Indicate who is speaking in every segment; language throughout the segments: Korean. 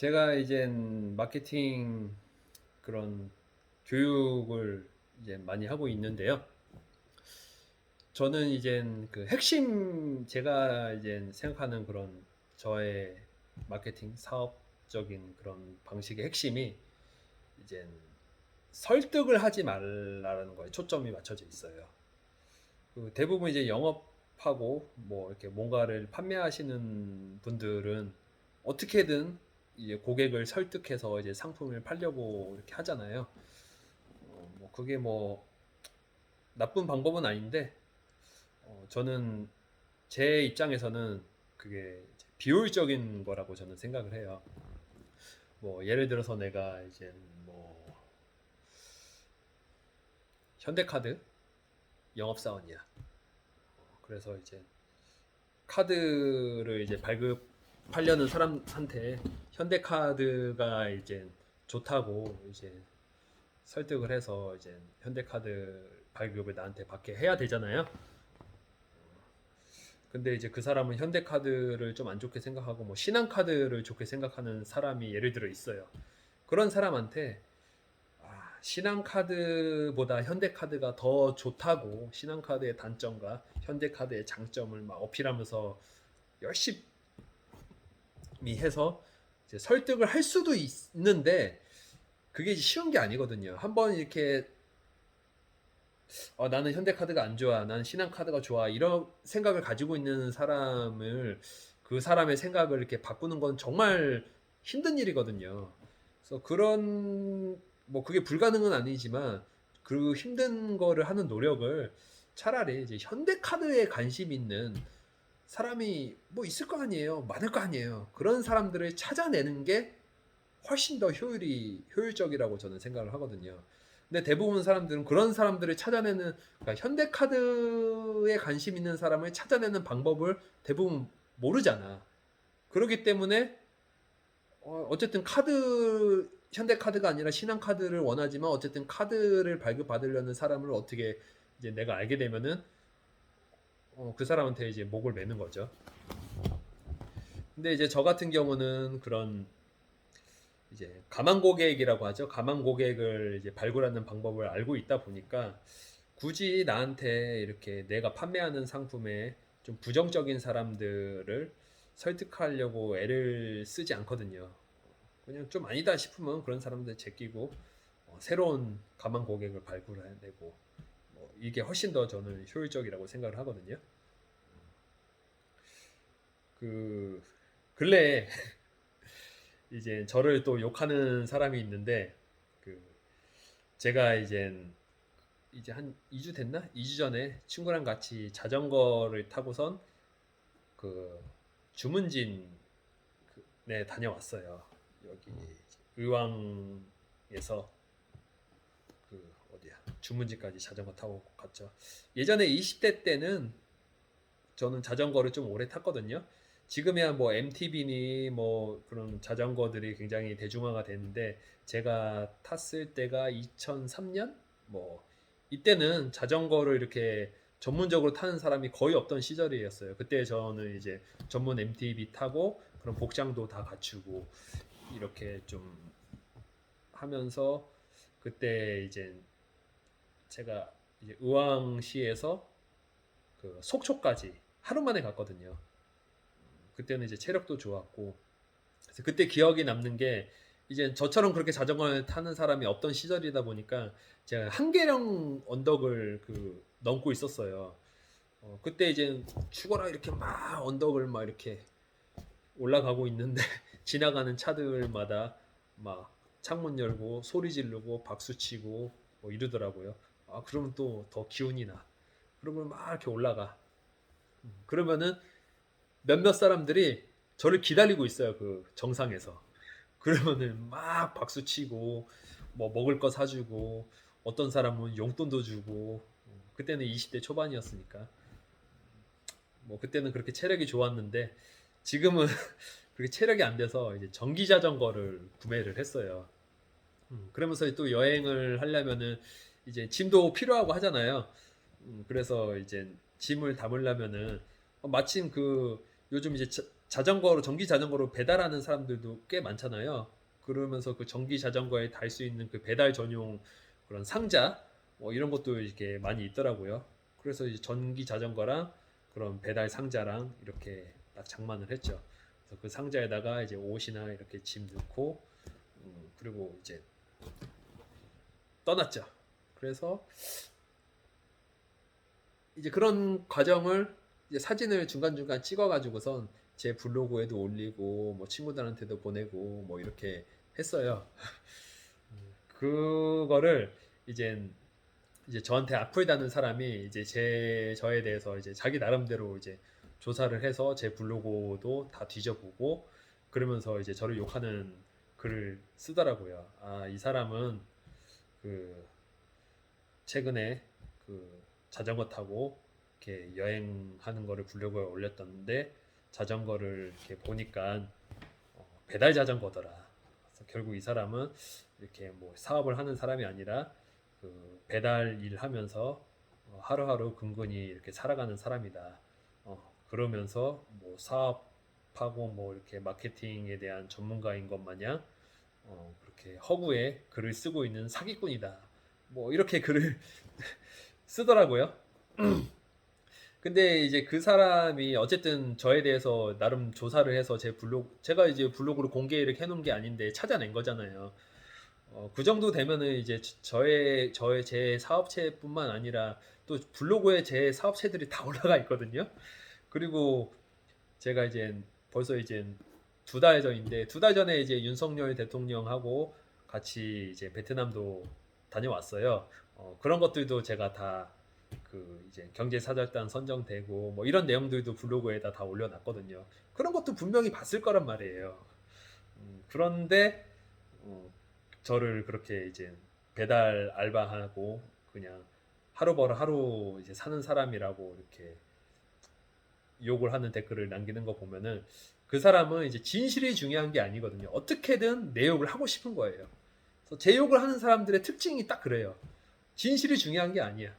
Speaker 1: 제가 이젠 마케팅 그런 교육을 이제 많이 하고 있는데요. 저는 이젠 그 핵심 제가 이젠 생각하는 그런 저의 마케팅 사업적인 그런 방식의 핵심이 이젠 설득을 하지 말라는 거에 초점이 맞춰져 있어요. 그 대부분 이제 영업하고 뭐 이렇게 뭔가를 판매하시는 분들은 어떻게든 이제 고객을 설득해서 이제 상품을 팔려고 이렇게 하잖아요. 뭐 그게 뭐 나쁜 방법은 아닌데 저는 제 입장에서는 그게 이제 비효율적인 거라고 저는 생각을 해요. 뭐 예를 들어서 내가 이제 뭐 현대카드 영업사원이야. 그래서 이제 카드를 이제 발급하려는 사람한테 현대카드가 이제 좋다고 이제 설득을 해서 이제 현대카드 발급을 나한테 받게 해야 되잖아요. 근데 이제 그 사람은 현대카드를 좀 안 좋게 생각하고 뭐 신한카드를 좋게 생각하는 사람이 예를 들어 있어요. 그런 사람한테 신한카드보다 현대카드가 더 좋다고 신한카드의 단점과 현대카드의 장점을 막 어필하면서 열심히 해서 이제 설득을 할 수도 있는데 그게 쉬운 게 아니거든요. 한번 이렇게 나는 현대카드가 안 좋아, 나는 신한카드가 좋아 이런 생각을 가지고 있는 사람을 그 사람의 생각을 이렇게 바꾸는 건 정말 힘든 일이거든요. 그래서 그런 뭐 그게 불가능은 아니지만 그 힘든 거를 하는 노력을 차라리 이제 현대카드에 관심 있는 사람이 뭐 있을 거 아니에요. 많을 거 아니에요. 그런 사람들을 찾아내는 게 훨씬 더 효율적이라고 저는 생각을 하거든요. 근데 대부분 사람들은 그런 사람들을 찾아내는, 그러니까 현대카드에 관심 있는 사람을 찾아내는 방법을 대부분 모르잖아. 그렇기 때문에 어쨌든 현대카드가 아니라 신한카드를 원하지만 어쨌든 카드를 발급받으려는 사람을 어떻게 이제 내가 알게 되면은 그 사람한테 이제 목을 매는 거죠. 근데 이제 저 같은 경우는 그런 이제 가망 고객이라고 하죠. 가망 고객을 이제 발굴하는 방법을 알고 있다 보니까 굳이 나한테 이렇게 내가 판매하는 상품에 좀 부정적인 사람들을 설득하려고 애를 쓰지 않거든요. 그냥 좀 아니다 싶으면 그런 사람들 제끼고 새로운 가망 고객을 발굴해내고 이게 훨씬 더 저는 효율적이라고 생각을 하거든요. 그 근래에 이제 저를 또 욕하는 사람이 있는데 그 제가 이제 한 2주 됐나? 2주 전에 친구랑 같이 자전거를 타고선 그 주문진 네 다녀왔어요. 여기 의왕에서 그 어디야 주문진까지 자전거 타고 갔죠. 예전에 20대 때는 저는 자전거를 좀 오래 탔거든요. 지금이야 뭐 MTB니 뭐 그런 자전거들이 굉장히 대중화가 됐는데 제가 탔을 때가 2003년 뭐 이때는 자전거를 이렇게 전문적으로 타는 사람이 거의 없던 시절이었어요. 그때 저는 이제 전문 MTB 타고 그런 복장도 다 갖추고 이렇게 좀 하면서 그때 이제 제가 이제 의왕시에서 그 속초까지 하루 만에 갔거든요. 그때는 이제 체력도 좋았고 그래서 그때 기억이 남는 게 이제 저처럼 그렇게 자전거를 타는 사람이 없던 시절이다 보니까 제가 한계령 언덕을 그 넘고 있었어요. 그때 이제 죽어라 이렇게 막 언덕을 막 이렇게 올라가고 있는데 지나가는 차들마다 막 창문 열고 소리 지르고 박수 치고 뭐 이러더라고요. 그러면 또 더 기운이 나. 그러면 막 이렇게 올라가. 그러면은 몇몇 사람들이 저를 기다리고 있어요. 그 정상에서. 그러면은 막 박수 치고 뭐 먹을 거 사주고 어떤 사람은 용돈도 주고 그때는 20대 초반이었으니까 뭐 그때는 그렇게 체력이 좋았는데 지금은 그렇게 체력이 안 돼서 이제 전기 자전거를 구매를 했어요. 그러면서 또 여행을 하려면은 이제 짐도 필요하고 하잖아요. 그래서 이제 짐을 담으려면은 마침 그 요즘 이제 자전거로 전기 자전거로 배달하는 사람들도 꽤 많잖아요. 그러면서 그 전기 자전거에 달 수 있는 그 배달 전용 그런 상자 뭐 이런 것도 이렇게 많이 있더라고요. 그래서 이제 전기 자전거랑 그런 배달 상자랑 이렇게 딱 장만을 했죠. 그래서 그 상자에다가 이제 옷이나 이렇게 짐 넣고 그리고 이제 떠났죠. 그래서 이제 그런 과정을 이제 사진을 중간중간 찍어가지고선 제 블로그에도 올리고 뭐 친구들한테도 보내고 뭐 이렇게 했어요. 그거를 이제 저한테 악플 다는 사람이 이제 저에 대해서 이제 자기 나름대로 이제 조사를 해서 제 블로그도 다 뒤져보고 그러면서 이제 저를 욕하는 글을 쓰더라고요. 아, 이 사람은 그 최근에 그 자전거 타고 이렇게 여행하는 거를 블로그에 올렸던데 자전거를 이렇게 보니까 배달 자전거더라. 그래서 결국 이 사람은 이렇게 뭐 사업을 하는 사람이 아니라 그 배달 일 하면서 하루하루 근근히 이렇게 살아가는 사람이다. 그러면서 뭐 사업하고 뭐 이렇게 마케팅에 대한 전문가인 것 마냥 그렇게 허구에 글을 쓰고 있는 사기꾼이다. 뭐 이렇게 글을 쓰더라고요. 근데 이제 그 사람이 어쨌든 저에 대해서 나름 조사를 해서 제가 이제 블로그로 공개 이렇게 해놓은 게 아닌데 찾아낸 거잖아요. 그 정도 되면은 이제 제 사업체뿐만 아니라 또 블로그에 제 사업체들이 다 올라가 있거든요. 그리고 제가 이제 벌써 이제 2달 전인데 2달 전에 이제 윤석열 대통령하고 같이 이제 베트남도 다녀왔어요. 그런 것들도 제가 다 그 이제 경제사절단 선정되고 뭐 이런 내용들도 블로그에다 다 올려놨거든요. 그런 것도 분명히 봤을 거란 말이에요. 그런데 어, 저를 그렇게 이제 배달 알바하고 그냥 하루 벌어 하루 이제 사는 사람이라고 이렇게 욕을 하는 댓글을 남기는 거 보면은 그 사람은 이제 진실이 중요한 게 아니거든요. 어떻게든 내 욕을 하고 싶은 거예요. 그래서 제 욕을 하는 사람들의 특징이 딱 그래요. 진실이 중요한 게 아니야.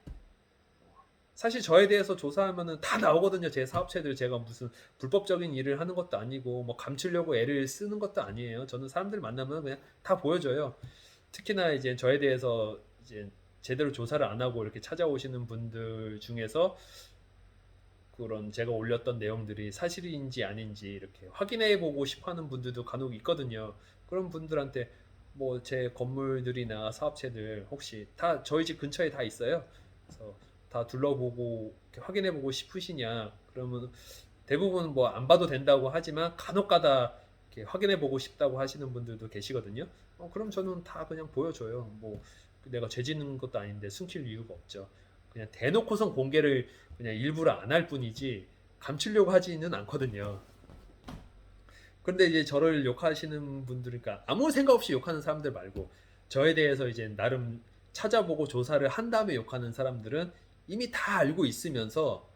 Speaker 1: 사실 저에 대해서 조사하면은 다 나오거든요. 제 사업체들 제가 무슨 불법적인 일을 하는 것도 아니고 뭐 감추려고 애를 쓰는 것도 아니에요. 저는 사람들 만나면 그냥 다 보여줘요. 특히나 이제 저에 대해서 이제 제대로 조사를 안 하고 이렇게 찾아오시는 분들 중에서 그런 제가 올렸던 내용들이 사실인지 아닌지 이렇게 확인해 보고 싶어 하는 분들도 간혹 있거든요. 그런 분들한테 뭐 제 건물들이나 사업체들 혹시 다 저희 집 근처에 다 있어요. 그래서 다 둘러보고 확인해 보고 싶으시냐? 그러면 대부분 뭐 안 봐도 된다고 하지만 간혹 가다 이렇게 확인해 보고 싶다고 하시는 분들도 계시거든요. 그럼 저는 다 그냥 보여줘요. 뭐 내가 죄 짓는 것도 아닌데 숨길 이유가 없죠. 그냥 대놓고선 공개를 그냥 일부러 안 할 뿐이지 감추려고 하지는 않거든요. 근데 이제 저를 욕하시는 분들, 그러니까 아무 생각 없이 욕하는 사람들 말고 저에 대해서 이제 나름 찾아보고 조사를 한 다음에 욕하는 사람들은 이미 다 알고 있으면서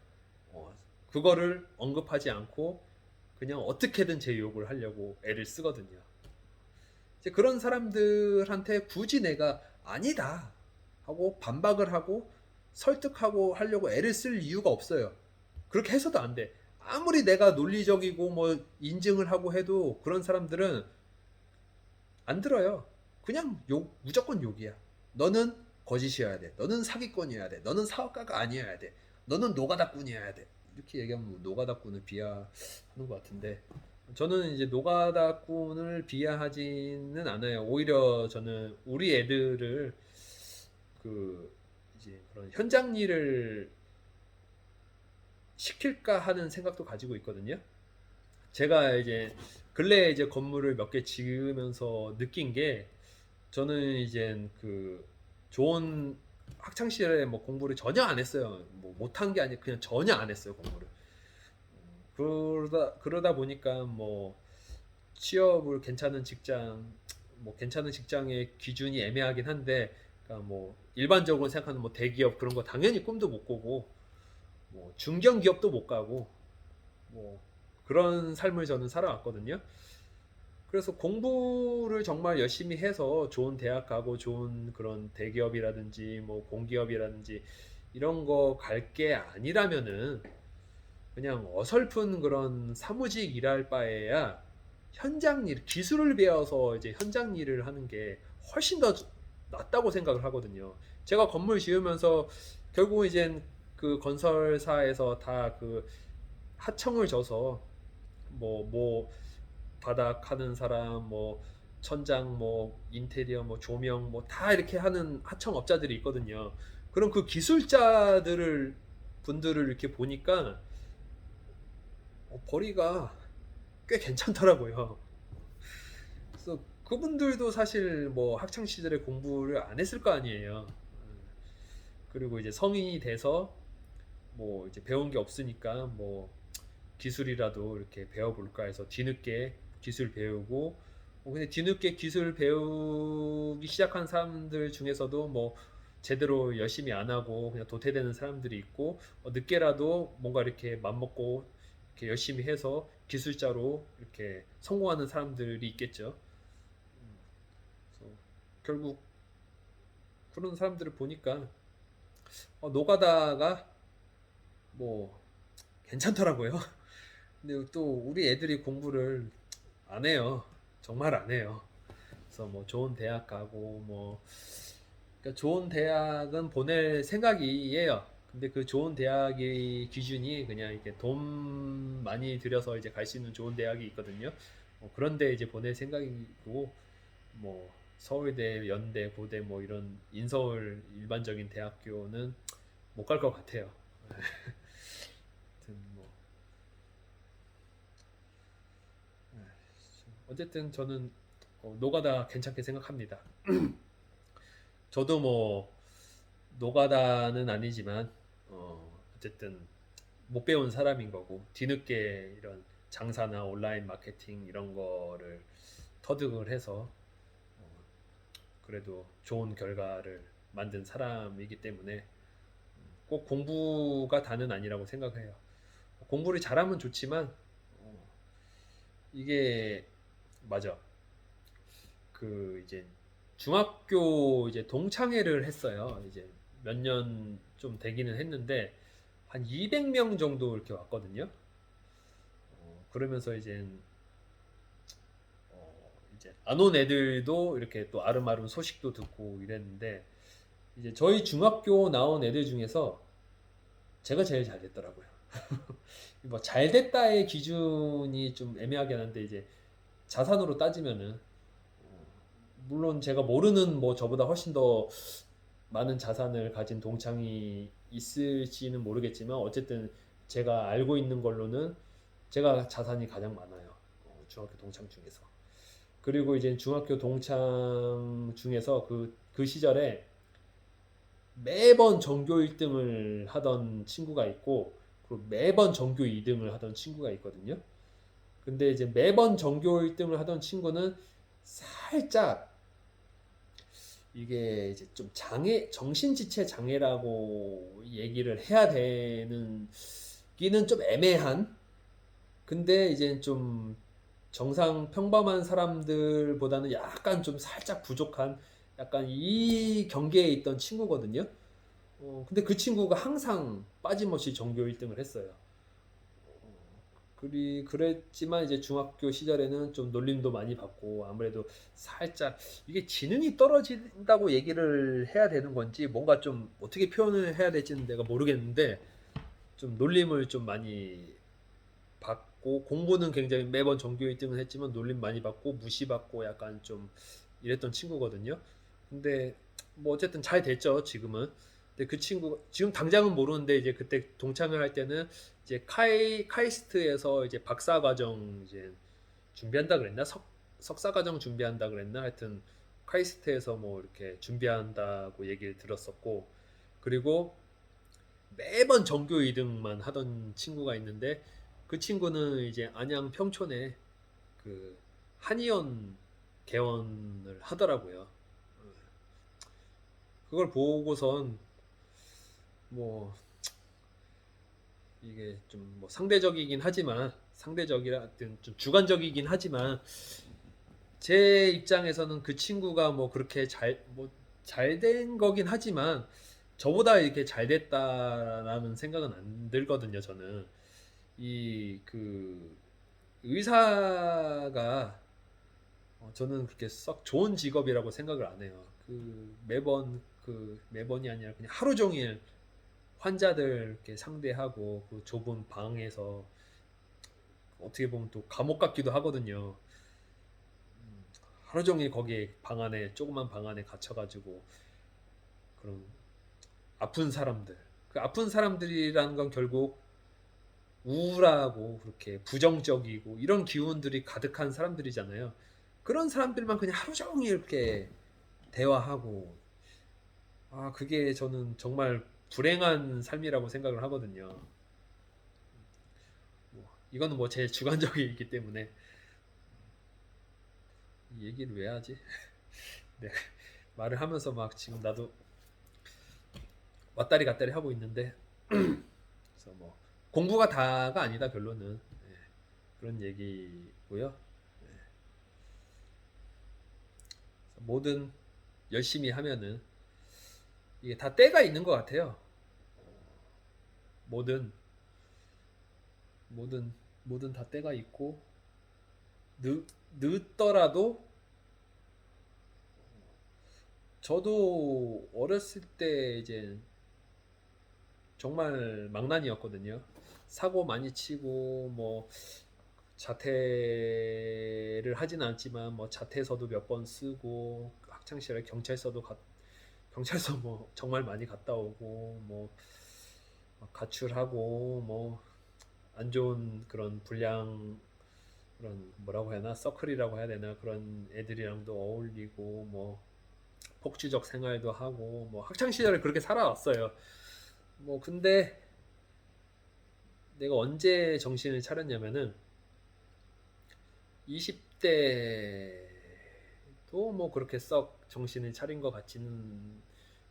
Speaker 1: 그거를 언급하지 않고 그냥 어떻게든 제 욕을 하려고 애를 쓰거든요. 이제 그런 사람들한테 굳이 내가 아니다 하고 반박을 하고 설득하고 하려고 애를 쓸 이유가 없어요. 그렇게 해서도 안 돼. 아무리 내가 논리적이고 뭐 인증을 하고 해도 그런 사람들은 안 들어요. 그냥 욕, 무조건 욕이야. 너는 거짓이어야 돼. 너는 사기꾼이어야 돼. 너는 사업가가 아니어야 돼. 너는 노가다꾼이어야 돼. 이렇게 얘기하면 노가다꾼을 비하하는 것 같은데 저는 이제 노가다꾼을 비하하지는 않아요. 오히려 저는 우리 애들을 그 이제 그런 현장 일을 시킬까 하는 생각도 가지고 있거든요. 제가 이제 근래 이제 건물을 몇 개 지으면서 느낀 게 저는 이제 그 좋은 학창 시절에 뭐 공부를 전혀 안 했어요. 뭐 못한 게 아니고 그냥 전혀 안 했어요 공부를. 그러다 보니까 뭐 취업을 괜찮은 직장 뭐 괜찮은 직장의 기준이 애매하긴 한데 그러니까 뭐 일반적으로 생각하는 뭐 대기업 그런 거 당연히 꿈도 못 꾸고 뭐 중견 기업도 못 가고 뭐 그런 삶을 저는 살아왔거든요. 그래서 공부를 정말 열심히 해서 좋은 대학 가고 좋은 그런 대기업이라든지 뭐 공기업이라든지 이런 거 갈 게 아니라면은 그냥 어설픈 그런 사무직 일할 바에야 현장 일, 기술을 배워서 이제 현장 일을 하는 게 훨씬 더 낫다고 생각을 하거든요. 제가 건물 지으면서 결국 이제 그 건설사에서 다 그 하청을 져서 뭐 바닥 하는 사람, 뭐 천장, 뭐 인테리어, 뭐 조명, 뭐 다 이렇게 하는 하청업자들이 있거든요. 그럼 그 기술자들을 분들을 이렇게 보니까 벌이가 꽤 괜찮더라고요. 그래서 그분들도 사실 뭐 학창 시절에 공부를 안 했을 거 아니에요. 그리고 이제 성인이 돼서 뭐 이제 배운 게 없으니까 뭐 기술이라도 이렇게 배워볼까 해서 뒤늦게 기술 배우고, 근데 뒤늦게 기술 배우기 시작한 사람들 중에서도 뭐 제대로 열심히 안 하고 그냥 도태되는 사람들이 있고, 늦게라도 뭔가 이렇게 맘먹고 이렇게 열심히 해서 기술자로 이렇게 성공하는 사람들이 있겠죠. 그래서 결국 그런 사람들을 보니까 노가다가 뭐 괜찮더라고요. 근데 또 우리 애들이 공부를 안 해요. 정말 안 해요. 그래서 뭐 좋은 대학 가고 뭐 그러니까 좋은 대학은 보낼 생각이에요. 근데 그 좋은 대학의 기준이 그냥 이렇게 돈 많이 들여서 이제 갈 수 있는 좋은 대학이 있거든요. 그런데 이제 보낼 생각이고, 뭐 서울대, 연대, 고대 뭐 이런 인서울 일반적인 대학교는 못 갈 것 같아요. 하여튼 뭐 어쨌든 저는 노가다 괜찮게 생각합니다. 저도 뭐 노가다는 아니지만 어쨌든 못 배운 사람인 거고, 뒤늦게 이런 장사나 온라인 마케팅 이런 거를 터득을 해서 그래도 좋은 결과를 만든 사람이기 때문에 꼭 공부가 다는 아니라고 생각해요. 공부를 잘하면 좋지만 이게 맞아. 그 이제 중학교 이제 동창회를 했어요. 이제 몇 년 좀 되기는 했는데 한 200명 정도 이렇게 왔거든요. 그러면서 이제 안 온 애들도 이렇게 또 아름아름 소식도 듣고 이랬는데, 이제 저희 중학교 나온 애들 중에서 제가 제일 잘 됐더라고요. 뭐 잘 됐다의 기준이 좀 애매하긴 한데, 이제 자산으로 따지면은 물론 제가 모르는 뭐 저보다 훨씬 더 많은 자산을 가진 동창이 있을지는 모르겠지만, 어쨌든 제가 알고 있는 걸로는 제가 자산이 가장 많아요. 중학교 동창 중에서. 그리고 이제 중학교 동창 중에서 그 시절에 매번 전교 1등을 하던 친구가 있고, 그리고 매번 전교 2등을 하던 친구가 있거든요. 근데 이제 매번 전교 1등을 하던 친구는 살짝 이게 이제 좀 정신지체 장애라고 얘기를 해야 되는 기는 좀 애매한, 근데 이제 좀 정상 평범한 사람들보다는 약간 좀 살짝 부족한 약간 이 경계에 있던 친구거든요. 근데 그 친구가 항상 빠짐없이 전교 1등을 했어요. 그랬지만 이제 중학교 시절에는 좀 놀림도 많이 받고, 아무래도 살짝 이게 지능이 떨어진다고 얘기를 해야 되는 건지 뭔가 좀 어떻게 표현을 해야 될지는 내가 모르겠는데, 좀 놀림을 좀 많이 받고, 공부는 굉장히 매번 전교 1등을 했지만 놀림 많이 받고 무시받고 약간 좀 이랬던 친구거든요. 근데 뭐 어쨌든 잘 됐죠, 지금은. 근데 그 친구 지금 당장은 모르는데, 이제 그때 동창을 할 때는 이제 카이스트에서 이제 박사 과정 이제 준비한다 그랬나? 석사 과정 준비한다 그랬나? 하여튼 카이스트에서 뭐 이렇게 준비한다고 얘기를 들었었고, 그리고 매번 전교 2등만 하던 친구가 있는데, 그 친구는 이제 안양 평촌에 그 한의원 개원을 하더라고요. 그걸 보고선 뭐 이게 좀 뭐 상대적이긴 하지만, 상대적이라 좀 주관적이긴 하지만, 제 입장에서는 그 친구가 뭐 그렇게 잘 된 거긴 하지만 저보다 이렇게 잘 됐다라는 생각은 안 들거든요, 저는. 이 그 의사가 저는 그렇게 썩 좋은 직업이라고 생각을 안 해요. 매번이 아니라 그냥 하루 종일 환자들 이렇게 상대하고 그 좁은 방에서 어떻게 보면 또 감옥 같기도 하거든요. 하루 종일 거기에 방 안에 조그만 방 안에 갇혀가지고 그런 아픈 사람들 그 아픈 사람들이라는 건 결국 우울하고 그렇게 부정적이고 이런 기운들이 가득한 사람들이잖아요. 그런 사람들만 그냥 하루 종일 이렇게 대화하고 그게 저는 정말 불행한 삶이라고 생각을 하거든요. 이거는 뭐 제 주관적이기 때문에 이 얘기를 왜 하지? 네, 말을 하면서 막 지금 나도 왔다리 갔다리 하고 있는데 그래서 뭐 공부가 다가 아니다 결론은 그런 얘기고요. 뭐든 열심히 하면은 이게 다 때가 있는 것 같아요. 뭐든 뭐든 뭐든 다 때가 있고 늦더라도 저도 어렸을 때 이제 정말 망난이었거든요. 사고 많이 치고 뭐 자퇴를 하진 않지만 뭐 자퇴서도 몇 번 쓰고 학창 시절에 경찰서 뭐 정말 많이 갔다 오고 뭐 가출하고 뭐 안 좋은 그런 불량 그런 뭐라고 해야 하나 서클이라고 해야 되나 그런 애들이랑도 어울리고 뭐 폭주적 생활도 하고 뭐 학창 시절에 그렇게 살아왔어요. 뭐 근데 내가 언제 정신을 차렸냐면은 20대도 뭐 그렇게 썩 정신을 차린 것 같지는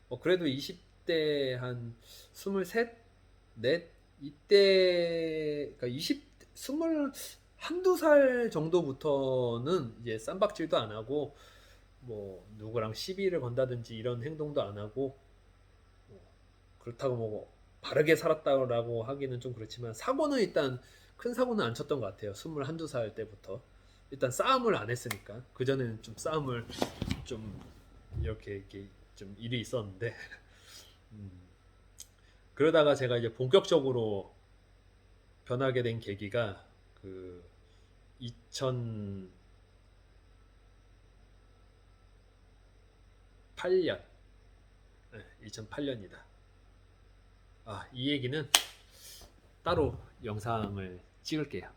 Speaker 1: 뭐 그래도 20대 한 23, 넷 이때 그러니까 21, 2살 정도부터는 이제 쌈박질도 안 하고 뭐 누구랑 시비를 건다든지 이런 행동도 안 하고 뭐 그렇다고 뭐 바르게 살았다고 하기는 좀 그렇지만 사고는 일단 큰 사고는 안 쳤던 것 같아요. 21~2살 때부터 일단 싸움을 안 했으니까 그 전에는 좀 싸움을 좀 이렇게 좀 일이 있었는데 음, 그러다가 제가 이제 본격적으로 변하게 된 계기가 그 2008년 2008년이다. 이 얘기는 따로 영상을 찍을게요.